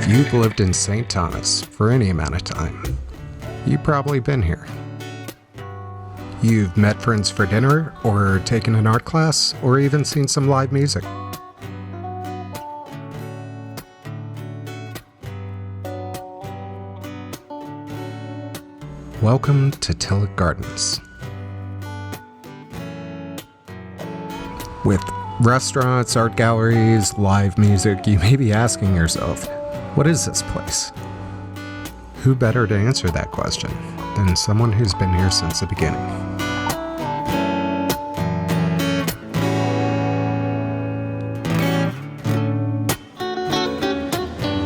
If you've lived in St. Thomas for any amount of time, you've probably been here. You've met friends for dinner, or taken an art class, or even seen some live music. Welcome to Tillett Gardens. With restaurants, art galleries, live music, you may be asking yourself, what is this place? Who better to answer that question than someone who's been here since the beginning?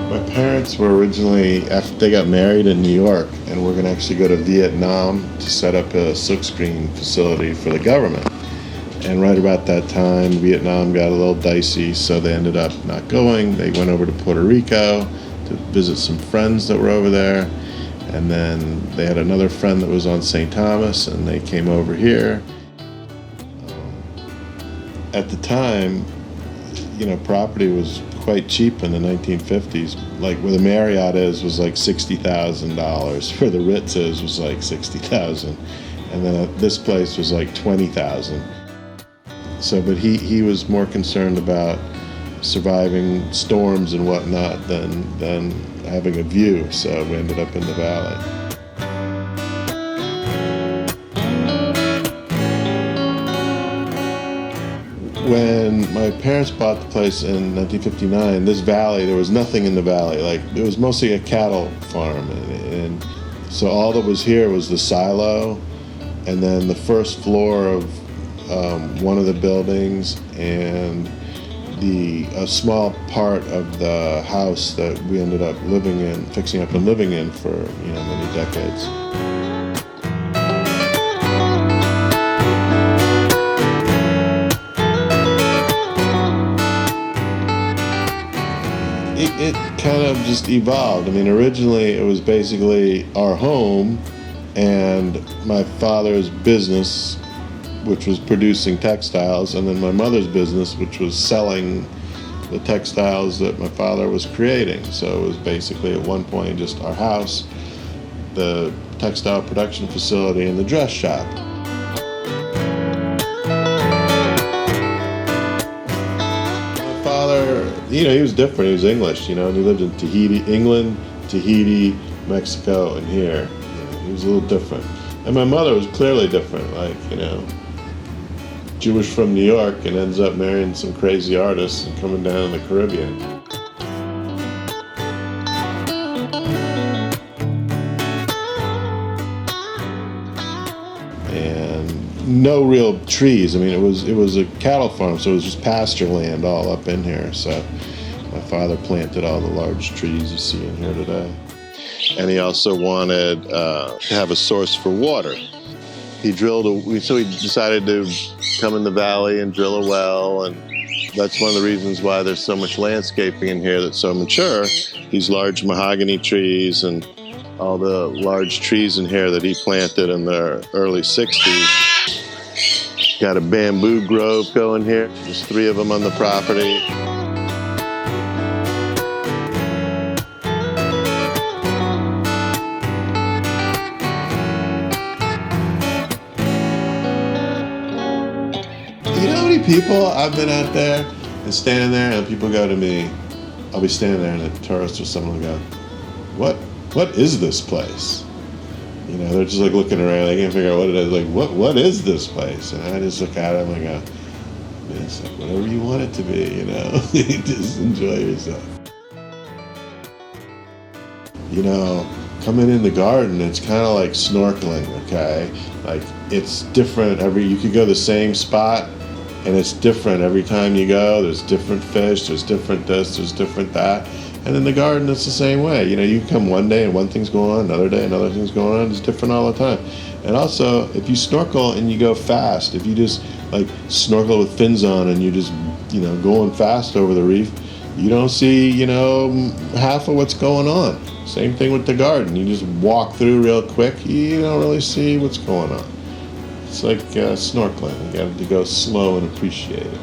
My parents were originally, after they got married in New York, and we're going to actually go to Vietnam to set up a silkscreen facility for the government. And right about that time, Vietnam got a little dicey, so they ended up not going. They went over to Puerto Rico to visit some friends that were over there. And then they had another friend that was on St. Thomas, and they came over here. At the time, property was quite cheap in the 1950s. Like where the Marriott was like $60,000. Where the Ritz was like $60,000. And then this place was like $20,000. So, but he was more concerned about surviving storms and whatnot than having a view. So we ended up in the valley. When my parents bought the place in 1959, this valley, there was nothing in the valley. Like it was mostly a cattle farm, and so all that was here was the silo, and then the first floor of one of the buildings, and a small part of the house that we ended up fixing up and living in for many decades. It kind of just evolved. I mean, originally it was basically our home and my father's business, which was producing textiles, and then my mother's business, which was selling the textiles that my father was creating. So it was basically at one point just our house, the textile production facility, and the dress shop. My father, he was different. He was English, and he lived in England, Tahiti, Mexico, and here. He was a little different. And my mother was clearly different, Jewish from New York and ends up marrying some crazy artists and coming down in the Caribbean. And no real trees. I mean, it was a cattle farm, so it was just pasture land all up in here. So my father planted all the large trees you see in here today. And he also wanted to have a source for water. So he decided to come in the valley and drill a well, and that's one of the reasons why there's so much landscaping in here that's so mature. These large mahogany trees and all the large trees in here that he planted in the early 60s. Got a bamboo grove going here. There's 3 of them on the property. People, I've been out there and standing there, and people go to me, I'll be standing there and a tourist or someone will go, what is this place? They're just like looking around, they can't figure out what it is, like, what is this place? And I just look at them and go, man, it's like whatever you want it to be, just enjoy yourself. Coming in the garden, it's kind of like snorkeling, okay? Like, it's different you could go the same spot, and it's different every time you go. There's different fish, there's different this, there's different that. And in the garden, it's the same way. You come one day and one thing's going on, another day another thing's going on. It's different all the time. And also, if you snorkel and you go fast, if you just snorkel with fins on and you just, going fast over the reef, you don't see, half of what's going on. Same thing with the garden. You just walk through real quick, you don't really see what's going on. It's like snorkeling. You got to go slow and appreciate it.